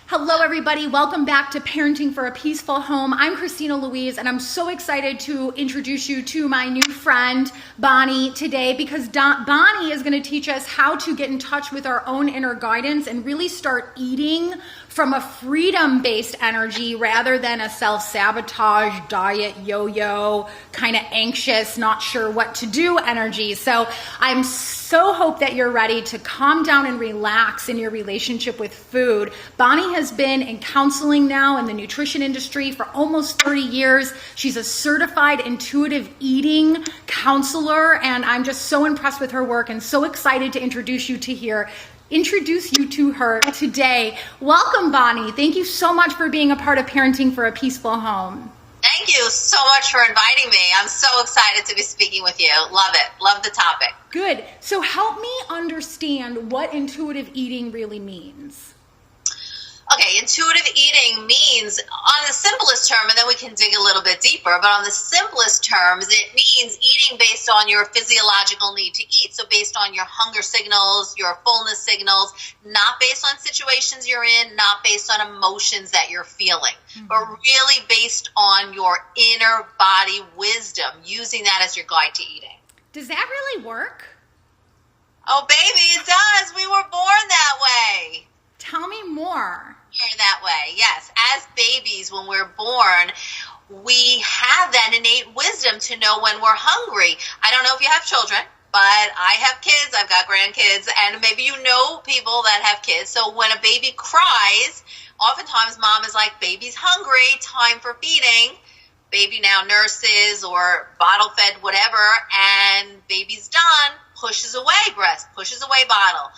Hello, everybody. Welcome back to Parenting for a Peaceful Home. I'm Christina Louise, and I'm so excited to introduce you to my new friend, Bonnie, today because Bonnie is going to teach us how to get in touch with our own inner guidance and really start eating from a freedom-based energy rather than a self-sabotage, diet, yo-yo, kind of anxious, not sure what to do energy. So I'm so hope that you're ready to calm down and relax in your relationship with food. Bonnie has been in counseling now in the nutrition industry for almost 30 years. She's a certified intuitive eating counselor, and I'm just so impressed with her work and so excited to introduce you to her today. Welcome, Bonnie. Thank you so much for being a part of Parenting for a Peaceful Home. Thank you so much for inviting me. I'm so excited to be speaking with you. Love it. Love the topic. Good. So help me understand what intuitive eating really means. Okay, intuitive eating means, on the simplest term, and then we can dig a little bit deeper, but on the simplest terms, it means eating based on your physiological need to eat. So based on your hunger signals, your fullness signals, not based on situations you're in, not based on emotions that you're feeling, but really based on your inner body wisdom, using that as your guide to eating. Does that really work? Oh, baby, it does. We were born that way. Tell me more. That way, yes. As babies, when we're born, we have that innate wisdom to know when we're hungry. I don't know if you have children, but I have kids, I've got grandkids, and maybe you know people that have kids. So when a baby cries, oftentimes mom is like, baby's hungry, time for feeding. Baby now nurses or bottle fed, whatever, and baby's done, pushes away breast, pushes away bottle.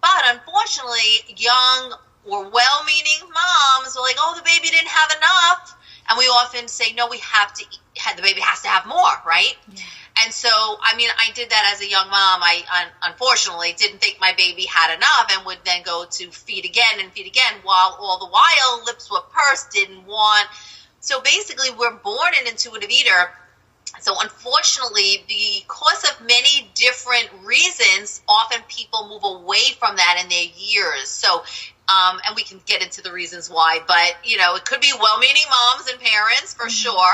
But unfortunately, young or well-meaning moms are like, oh, the baby didn't have enough. And we often say, no, we have to eat, the baby has to have more, right? Yeah. And so, I mean, I did that as a young mom. I unfortunately didn't think my baby had enough and would then go to feed again and feed again, while all the while lips were pursed, didn't want. So basically, we're born an intuitive eater. So unfortunately, because of many different reasons, often people move away from that in their years. So, and we can get into the reasons why, but, you know, it could be well-meaning moms and parents for sure.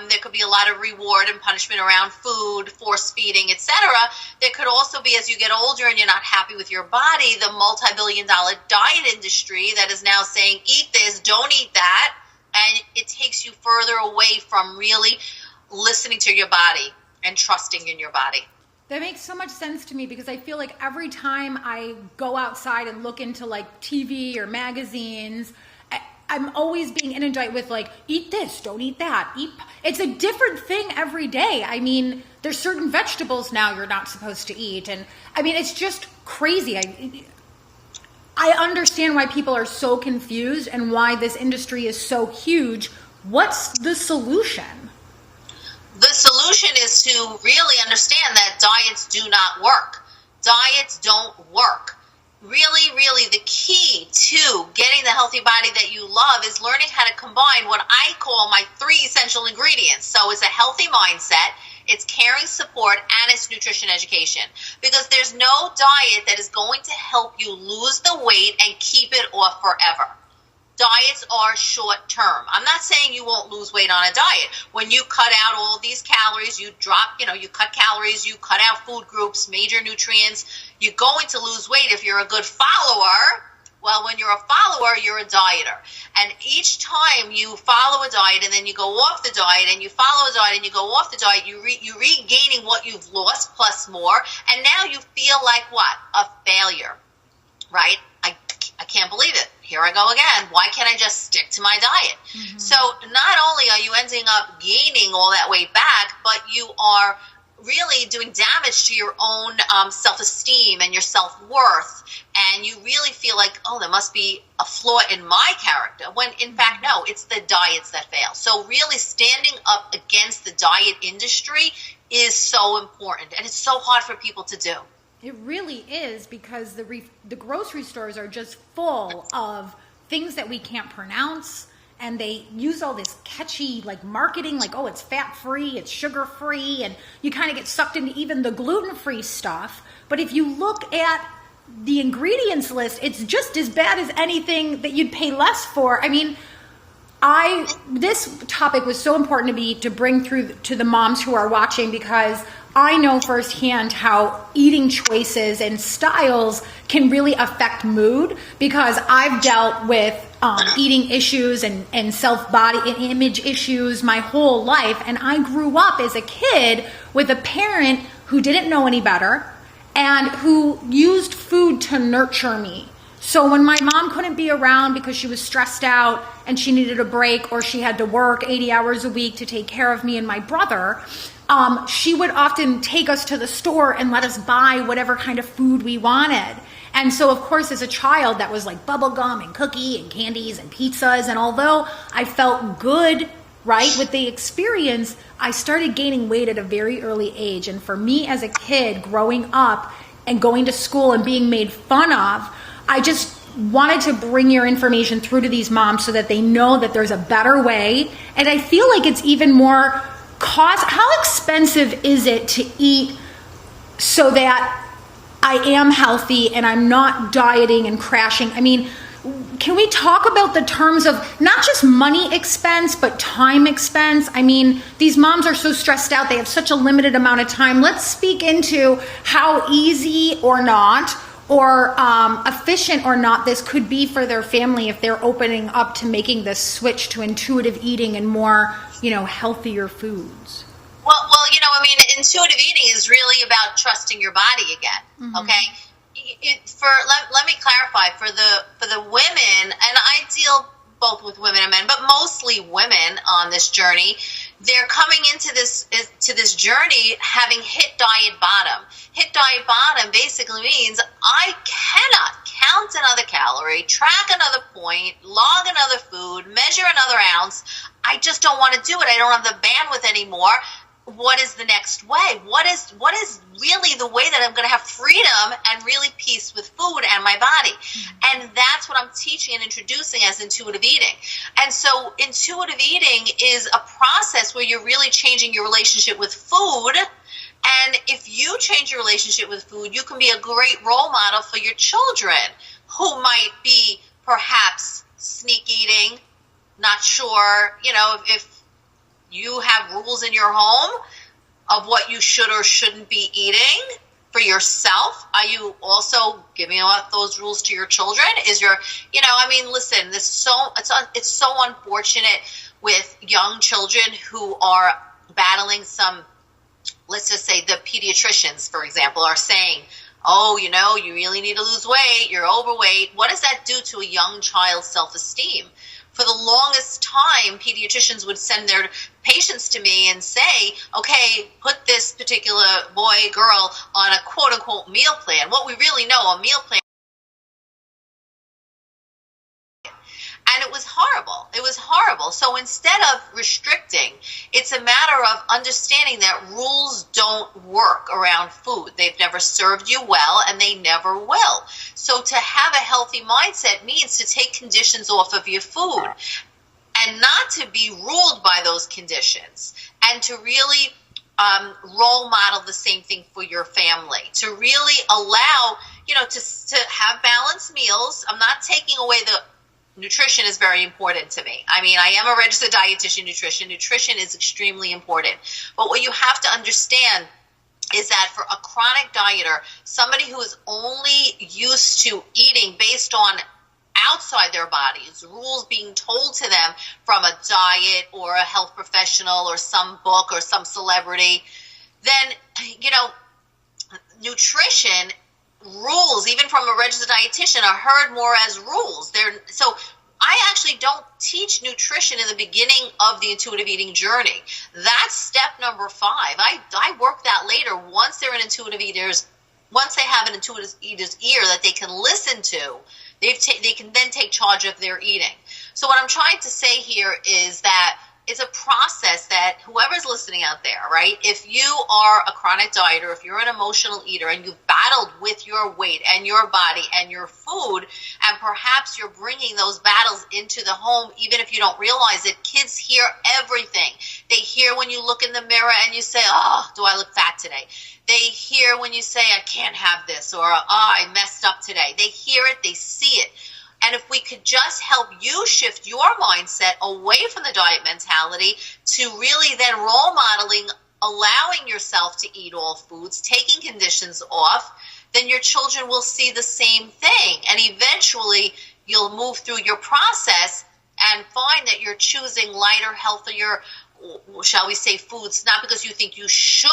There could be a lot of reward and punishment around food, force feeding, etc. There could also be, as you get older and you're not happy with your body, the multi-billion-dollar diet industry that is now saying, eat this, don't eat that. And it takes you further away from really listening to your body and trusting in your body. That makes so much sense to me because I feel like every time I go outside and look into like TV or magazines, I'm always being inundated with like, eat this, don't eat that. It's a different thing every day. I mean, there's certain vegetables now you're not supposed to eat. And I mean, it's just crazy. I understand why people are so confused and why this industry is so huge. What's the solution? The solution is to really understand that diets do not work. Diets don't work. Really, really, the key to getting the healthy body that you love is learning how to combine what I call my 3 essential ingredients. So it's a healthy mindset, it's caring support, and it's nutrition education. Because there's no diet that is going to help you lose the weight and keep it off forever. Diets are short term. I'm not saying you won't lose weight on a diet. When you cut out all these calories, you cut calories, you cut out food groups, major nutrients, you're going to lose weight if you're a good follower. Well, when you're a follower, you're a dieter. And each time you follow a diet and then you go off the diet and you follow a diet and you go off the diet, you're regaining what you've lost plus more. And now you feel like what? A failure, right? I can't believe it. Here I go again. Why can't I just stick to my diet? Mm-hmm. So not only are you ending up gaining all that weight back, but you are really doing damage to your own self-esteem and your self-worth. And you really feel like, oh, there must be a flaw in my character. When in fact, no, it's the diets that fail. So really standing up against the diet industry is so important. And it's so hard for people to do. It really is because the grocery stores are just full of things that we can't pronounce, and they use all this catchy like marketing, like, oh, it's fat-free, it's sugar-free, and you kind of get sucked into even the gluten-free stuff. But if you look at the ingredients list, it's just as bad as anything that you'd pay less for. I mean, this topic was so important to me to bring through to the moms who are watching, because I know firsthand how eating choices and styles can really affect mood, because I've dealt with eating issues and self-body and image issues my whole life. And I grew up as a kid with a parent who didn't know any better and who used food to nurture me. So when my mom couldn't be around because she was stressed out and she needed a break, or she had to work 80 hours a week to take care of me and my brother, she would often take us to the store and let us buy whatever kind of food we wanted. And so, of course, as a child, that was like bubble gum and cookie and candies and pizzas. And although I felt good, right, with the experience, I started gaining weight at a very early age. And for me as a kid growing up and going to school and being made fun of, I just wanted to bring your information through to these moms so that they know that there's a better way. And I feel like it's even more cost. How expensive is it to eat so that I am healthy and I'm not dieting and crashing? I mean, can we talk about the terms of not just money expense, but time expense? I mean, these moms are so stressed out. They have such a limited amount of time. Let's speak into how easy or not, or efficient or not, this could be for their family if they're opening up to making this switch to intuitive eating and more, healthier foods. Well, intuitive eating is really about trusting your body again. Okay. Let me clarify for the women, and I deal both with women and men, but mostly women on this journey. They're coming into this journey having hit diet bottom. Hit diet bottom basically means I cannot count another calorie, track another point, log another food, measure another ounce. I just don't want to do it. I don't have the bandwidth anymore. What is the next way? What is really the way that I'm going to have freedom and really peace with food and my body? And that's what I'm teaching and introducing as intuitive eating. And so intuitive eating is a process where you're really changing your relationship with food. And if you change your relationship with food, you can be a great role model for your children who might be perhaps sneak eating, not sure, if you have rules in your home of what you should or shouldn't be eating for yourself. Are you also giving out those rules to your children? Listen, it's so unfortunate with young children who are battling some, let's just say the pediatricians, for example, are saying, oh, you really need to lose weight, you're overweight. What does that do to a young child's self-esteem? For the longest time, pediatricians would send their patients to me and say, okay, put this particular boy, girl on a quote unquote meal plan. What we really know, a meal plan. And it was horrible. It was horrible. So instead of restricting, it's a matter of understanding that rules don't work around food. They've never served you well, and they never will. So to have a healthy mindset means to take conditions off of your food and not to be ruled by those conditions, and to really role model the same thing for your family, to really allow, to have balanced meals. I'm not taking away nutrition is very important to me. I am a registered dietitian. Nutrition is extremely important. But what you have to understand is that for a chronic dieter, somebody who is only used to eating based on outside their bodies, rules being told to them from a diet or a health professional or some book or some celebrity, then, nutrition rules, even from a registered dietitian, are heard more as rules. So I actually don't teach nutrition in the beginning of the intuitive eating journey. That's step number 5. I work that later once they're once they have an intuitive eater's ear that they can listen to. They can then take charge of their eating. So what I'm trying to say here is that it's a process that whoever's listening out there, right? If you are a chronic dieter, if you're an emotional eater and you've battled with your weight and your body and your food, and perhaps you're bringing those battles into the home, even if you don't realize it, kids hear everything. They hear when you look in the mirror and you say, oh, do I look fat today? They hear when you say, I can't have this, or oh, I messed up today. They hear it, they see it. And if we could just help you shift your mindset away from the diet mentality to really then role modeling, allowing yourself to eat all foods, taking conditions off, then your children will see the same thing. And eventually you'll move through your process and find that you're choosing lighter, healthier, shall we say, foods, not because you think you should,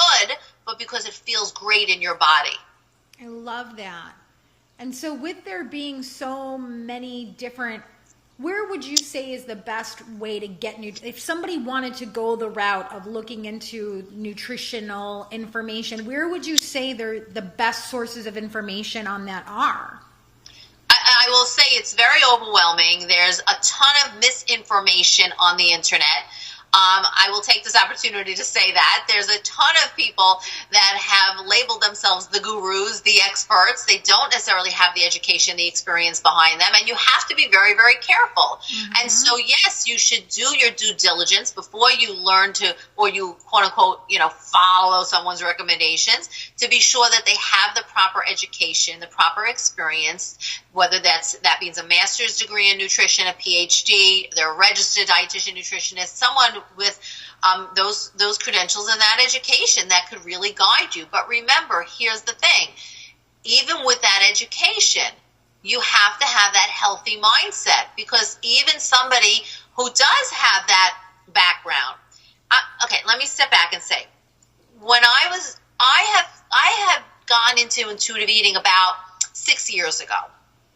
but because it feels great in your body. I love that. And so with there being so many different, where would you say is the best way to get if somebody wanted to go the route of looking into nutritional information, where would you say the best sources of information on that are? I will say it's very overwhelming. There's a ton of misinformation on the internet. I will take this opportunity to say that there's a ton of people that have labeled themselves the gurus, the experts. They don't necessarily have the education, the experience behind them, and you have to be very, very careful. Mm-hmm. And so, yes, you should do your due diligence before you learn to, or you quote unquote, follow someone's recommendations, to be sure that they have the proper education, the proper experience, whether that means a master's degree in nutrition, a PhD, they're a registered dietitian, nutritionist, someone with those credentials and that education that could really guide you. But remember, here's the thing. Even with that education, you have to have that healthy mindset, because even somebody who does have that background, okay, let me step back and say, when I have gone into intuitive eating about 6 years ago.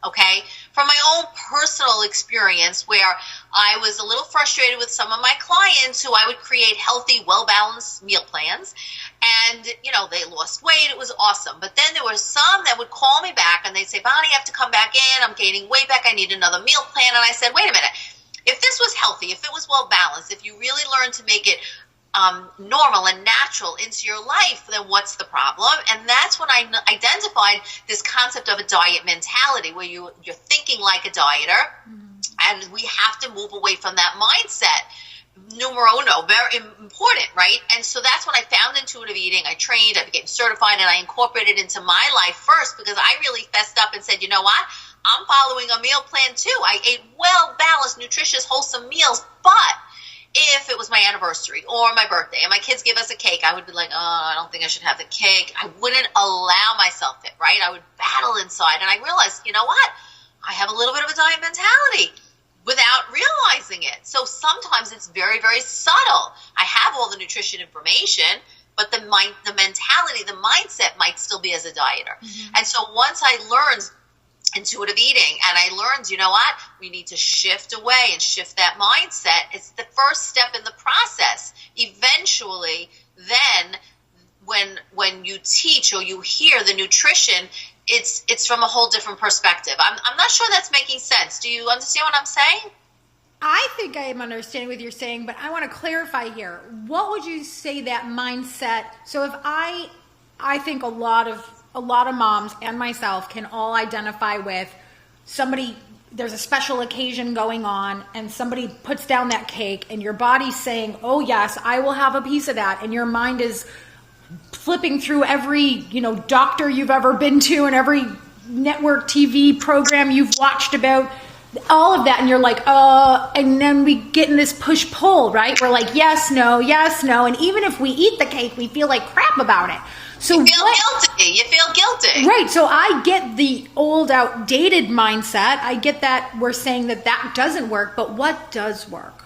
Okay, from my own personal experience, where I was a little frustrated with some of my clients who I would create healthy, well-balanced meal plans, and they lost weight. It was awesome. But then there were some that would call me back and they'd say, Bonnie, you have to come back in. I'm gaining weight back. I need another meal plan. And I said, wait a minute. If this was healthy, if it was well-balanced, if you really learned to make it normal and natural into your life, then what's the problem? And that's when I identified this concept of a diet mentality, where you're thinking like a dieter, and we have to move away from that mindset. Numero uno, very important, right? And so that's when I found intuitive eating. I trained, I became certified, and I incorporated it into my life first, because I really fessed up and said, you know what? I'm following a meal plan too. I ate well-balanced, nutritious, wholesome meals, but if it was my anniversary or my birthday and my kids give us a cake, I would be like, oh, I don't think I should have the cake. I wouldn't allow myself it, right? I would battle inside. And I realized, you know what? I have a little bit of a diet mentality without realizing it. So sometimes it's very, very subtle. I have all the nutrition information, but the mentality, the mindset might still be as a dieter. Mm-hmm. And so once I learned intuitive eating, and I learned, you know what, we need to shift away and shift that mindset. It's the first step in the process. Eventually, then when you teach or you hear the nutrition, it's from a whole different perspective. I'm not sure that's making sense. Do you understand what I'm saying? I think I am understanding what you're saying, but I want to clarify here. What would you say that mindset? So if I think a lot of moms and myself can all identify with somebody, there's a special occasion going on and somebody puts down that cake and your body's saying, oh yes, I will have a piece of that. And your mind is flipping through every, doctor you've ever been to and every network TV program you've watched about all of that. And you're like, and then we get in this push-pull, right? We're like, yes, no. And even if we eat the cake, we feel like crap about it. So you feel guilty. Right. So I get the old, outdated mindset. I get that we're saying that doesn't work, but what does work?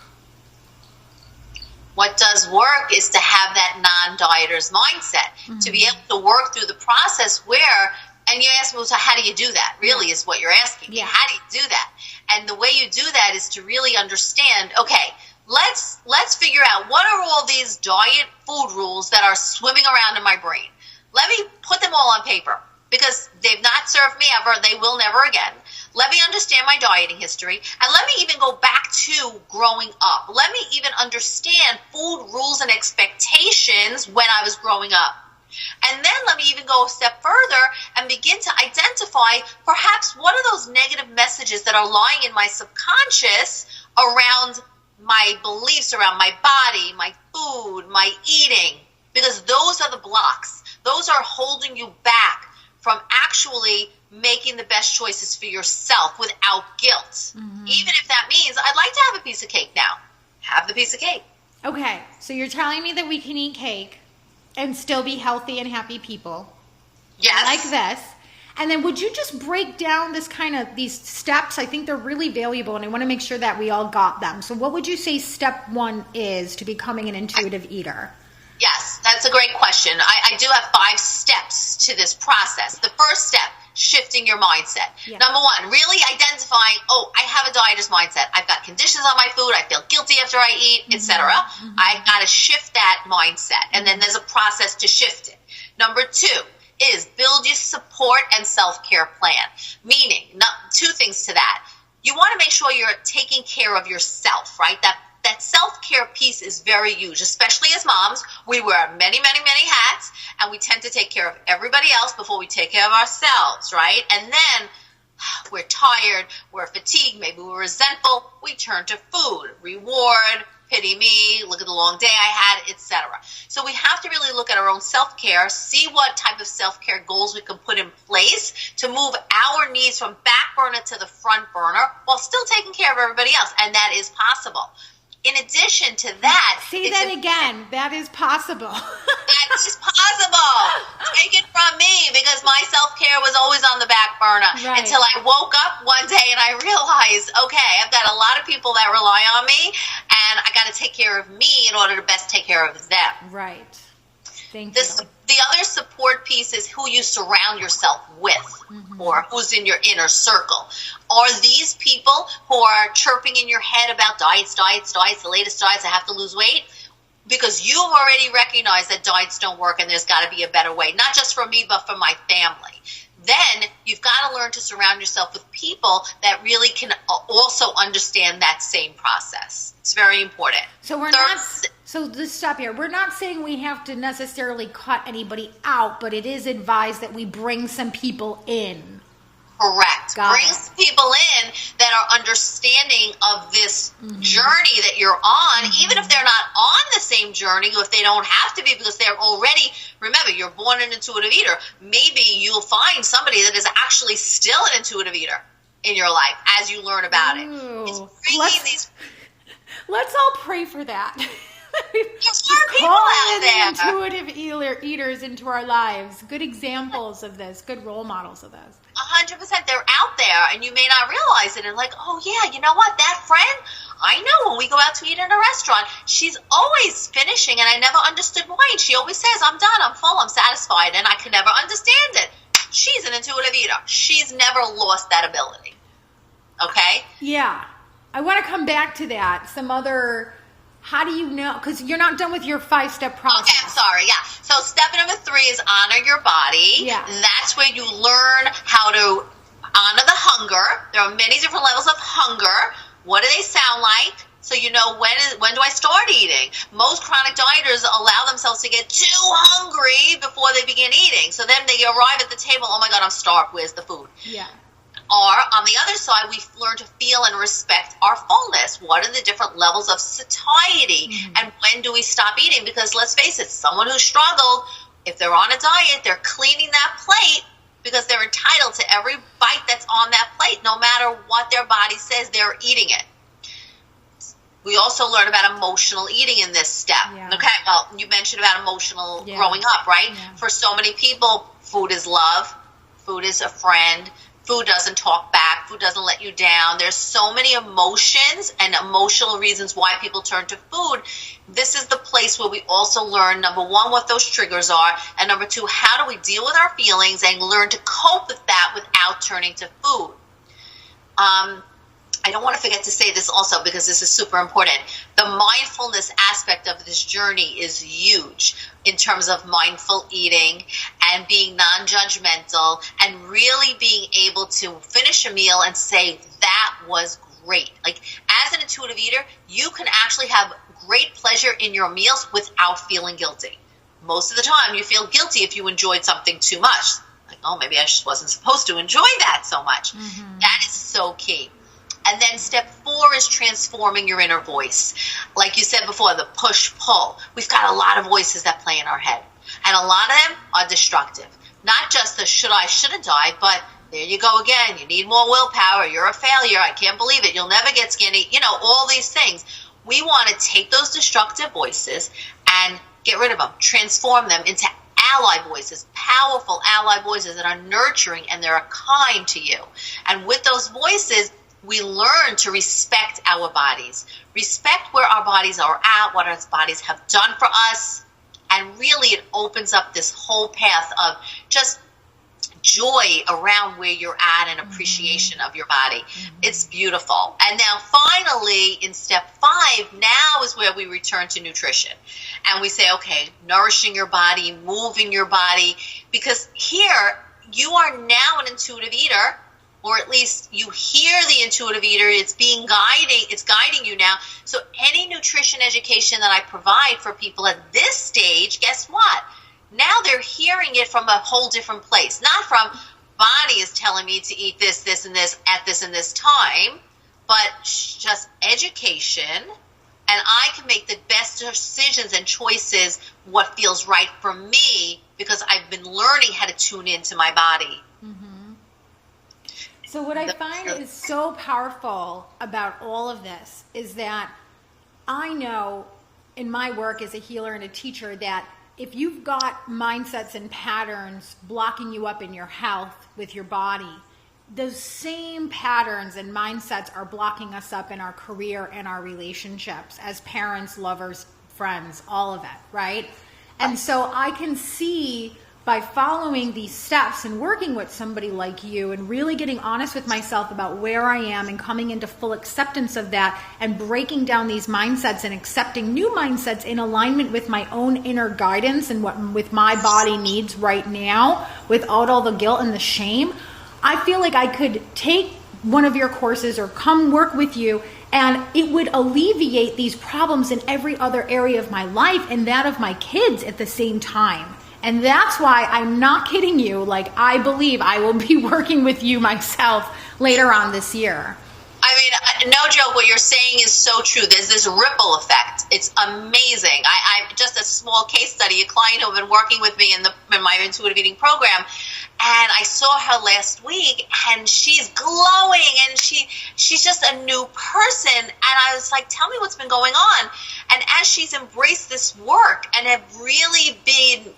What does work is to have that non-dieter's mindset, to be able to work through the process where, and you ask me, so how do you do that? Really is what you're asking. Yeah. How do you do that? And the way you do that is to really understand, okay, let's figure out what are all these diet food rules that are swimming around in my brain. Let me put them all on paper, because they've not served me ever. They will never again. Let me understand my dieting history. And let me even go back to growing up. Let me even understand food rules and expectations when I was growing up. And then let me even go a step further and begin to identify perhaps what are those negative messages that are lying in my subconscious around my beliefs, around my body, my food, my eating, because those are the blocks. Those are holding you back from actually making the best choices for yourself without guilt. Mm-hmm. Even if that means I'd like to have a piece of cake now. Have the piece of cake. Okay, so you're telling me that we can eat cake and still be healthy and happy people. Yes. Like this. And then would you just break down these steps? I think they're really valuable, and I want to make sure that we all got them. So what would you say step 1 is to becoming an intuitive eater? Yes, that's a great question. I do have 5 steps to this process. The first step, shifting your mindset. Yeah. Number 1, really identifying, I have a dieter's mindset. I've got conditions on my food. I feel guilty after I eat, etc. Mm-hmm. I've got to shift that mindset. And then there's a process to shift it. Number 2 is build your support and self-care plan. Meaning, 2 things to that. You want to make sure you're taking care of yourself, right? That self-care piece is very huge, especially as moms. We wear many, many, many hats, and we tend to take care of everybody else before we take care of ourselves, right? And then we're tired, we're fatigued, maybe we're resentful. We turn to food, reward, pity me, look at the long day I had, etc. So we have to really look at our own self-care, see what type of self-care goals we can put in place to move our needs from back burner to the front burner while still taking care of everybody else, and that is possible. In addition to that... Say that again. That is possible. That's just possible. Take it from me, because my self-care was always on the back burner until I woke up one day and I realized, okay, I've got a lot of people that rely on me, and I got to take care of me in order to best take care of them. Right. Thank you. The other support piece is who you surround yourself with, or who's in your inner circle. Are these people who are chirping in your head about diets, the latest diets, I have to lose weight? Because you've already recognized that diets don't work and there's got to be a better way, not just for me, but for my family. Then you've got to learn to surround yourself with people that really can also understand that same process. It's very important. So let's stop here. We're not saying we have to necessarily cut anybody out, but it is advised that we bring some people in. Correct. Bring some people in that are understanding of this journey that you're on, even if they're not on the same journey, or if they don't have to be because they're already, remember, you're born an intuitive eater. Maybe you'll find somebody that is actually still an intuitive eater in your life as you learn about it. Let's all pray for that. There's people out there. Intuitive eaters into our lives. Good examples of this. Good role models of this. 100%. They're out there, and you may not realize it. And like, oh yeah, you know what? That friend, I know when we go out to eat in a restaurant, she's always finishing, and I never understood why. And she always says, I'm done, I'm full, I'm satisfied, and I could never understand it. She's an intuitive eater. She's never lost that ability. Okay? Yeah. I want to come back to that. How do you know? Because you're not done with your 5-step process. Okay, I'm sorry. Yeah. So step number 3 is honor your body. Yeah. That's where you learn how to honor the hunger. There are many different levels of hunger. What do they sound like? So you know when do I start eating? Most chronic dieters allow themselves to get too hungry before they begin eating. So then they arrive at the table, oh my God, I'm starved. Where's the food? Yeah. Or on the other side, we learn to feel and respect our fullness. What are the different levels of satiety? And when do we stop eating? Because let's face it, someone who struggled, if they're on a diet, they're cleaning that plate because they're entitled to every bite that's on that plate, no matter what their body says, they're eating it. We also learn about emotional eating in this step. Yeah. Okay, well, you mentioned about emotional growing up, right? Yeah. For so many people, food is love, food is a friend, food doesn't talk back, food doesn't let you down. There's so many emotions and emotional reasons why people turn to food. This is the place where we also learn, number 1, what those triggers are, and number 2, how do we deal with our feelings and learn to cope with that without turning to food. I don't want to forget to say this also because this is super important. The mindfulness aspect of this journey is huge in terms of mindful eating and being non-judgmental and really being able to finish a meal and say, that was great. Like, as an intuitive eater, you can actually have great pleasure in your meals without feeling guilty. Most of the time, you feel guilty if you enjoyed something too much. Like, oh, maybe I just wasn't supposed to enjoy that so much. Mm-hmm. That is so key. And then step 4 is transforming your inner voice. Like you said before, the push-pull. We've got a lot of voices that play in our head. And a lot of them are destructive. Not just the should I, shouldn't I, but there you go again. You need more willpower. You're a failure. I can't believe it. You'll never get skinny. You know, all these things. We want to take those destructive voices and get rid of them. Transform them into ally voices, powerful ally voices that are nurturing and they're kind to you. And with those voices, we learn to respect our bodies, respect where our bodies are at, what our bodies have done for us. And really it opens up this whole path of just joy around where you're at and appreciation of your body. It's beautiful. And now finally in step 5, now is where we return to nutrition. And we say, okay, nourishing your body, moving your body, because here you are now an intuitive eater, or at least you hear the intuitive eater. It's guiding you now. So any nutrition education that I provide for people at this stage, guess what? Now they're hearing it from a whole different place. Not from Bonnie is telling me to eat this, this, and this at this and this time, but just education. And I can make the best decisions and choices what feels right for me because I've been learning how to tune into my body. Mm-hmm. So what I find is so powerful about all of this is that I know in my work as a healer and a teacher that if you've got mindsets and patterns blocking you up in your health with your body, those same patterns and mindsets are blocking us up in our career and our relationships as parents, lovers, friends, all of it, right? And so I can see by following these steps and working with somebody like you and really getting honest with myself about where I am and coming into full acceptance of that and breaking down these mindsets and accepting new mindsets in alignment with my own inner guidance and what with my body needs right now without all the guilt and the shame, I feel like I could take one of your courses or come work with you and it would alleviate these problems in every other area of my life and that of my kids at the same time. And that's why I'm not kidding you. Like, I believe I will be working with you myself later on this year. I mean, no joke, what you're saying is so true. There's this ripple effect. It's amazing. I'm just a small case study, a client who had been working with me in my intuitive eating program, and I saw her last week, and she's glowing, and she's just a new person. And I was like, tell me what's been going on. And as she's embraced this work and have really been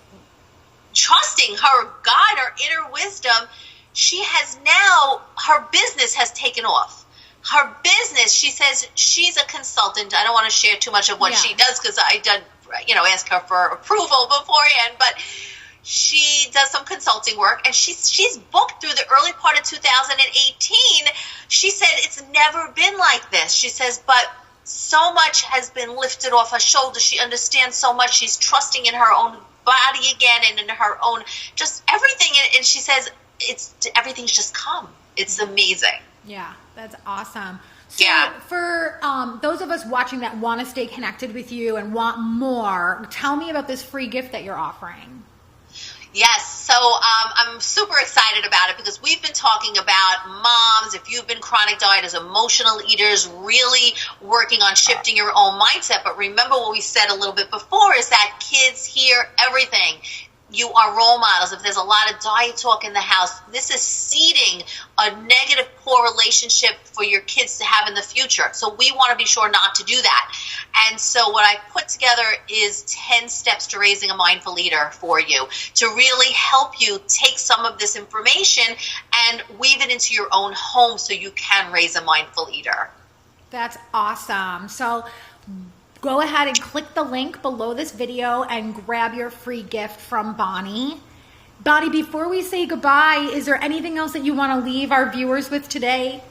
trusting her God, her inner wisdom, she has now, her business has taken off. Her business, she says she's a consultant. I don't want to share too much of what she does because I did, ask her for approval beforehand, but she does some consulting work and she's booked through the early part of 2018. She said it's never been like this. She says, but so much has been lifted off her shoulders. She understands so much. She's trusting in her own body again and in her own, just everything. And she says everything's just come. It's amazing. Yeah, that's awesome. So for those of us watching that want to stay connected with you and want more, tell me about this free gift that you're offering. Yes, so I'm super excited about it because we've been talking about moms, if you've been chronic dieters, emotional eaters, really working on shifting your own mindset. But remember what we said a little bit before is that kids hear everything. You are role models. If there's a lot of diet talk in the house, this is seeding a negative, poor relationship for your kids to have in the future. So we want to be sure not to do that. And so what I put together is 10 steps to raising a mindful eater for you to really help you take some of this information and weave it into your own home so you can raise a mindful eater. That's awesome. So go ahead and click the link below this video and grab your free gift from Bonnie. Bonnie, before we say goodbye, is there anything else that you want to leave our viewers with today?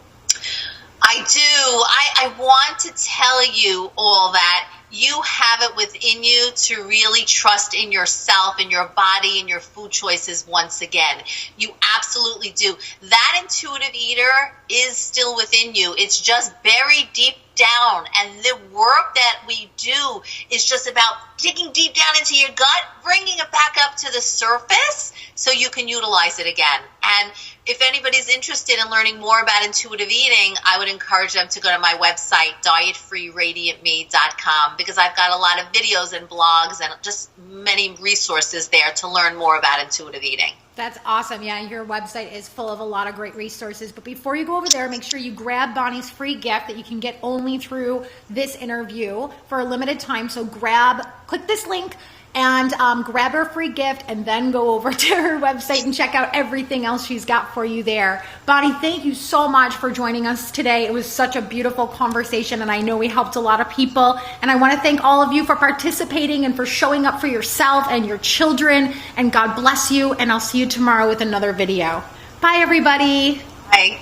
I do. I want to tell you all that you have it within you to really trust in yourself and your body and your food choices once again. You absolutely do. That intuitive eater is still within you. It's just buried deep down. And the work that we do is just about digging deep down into your gut, bringing it back up to the surface so you can utilize it again. And if anybody's interested in learning more about intuitive eating, I would encourage them to go to my website, dietfreeradiantme.com, because I've got a lot of videos and blogs and just many resources there to learn more about intuitive eating. That's awesome. Yeah, your website is full of a lot of great resources. But before you go over there, make sure you grab Bonnie's free gift that you can get only through this interview for a limited time. So click this link and grab her free gift, and then go over to her website and check out everything else she's got for you there. Bonnie, thank you so much for joining us today. It was such a beautiful conversation, and I know we helped a lot of people. And I want to thank all of you for participating and for showing up for yourself and your children. And God bless you, and I'll see you tomorrow with another video. Bye, everybody. Bye.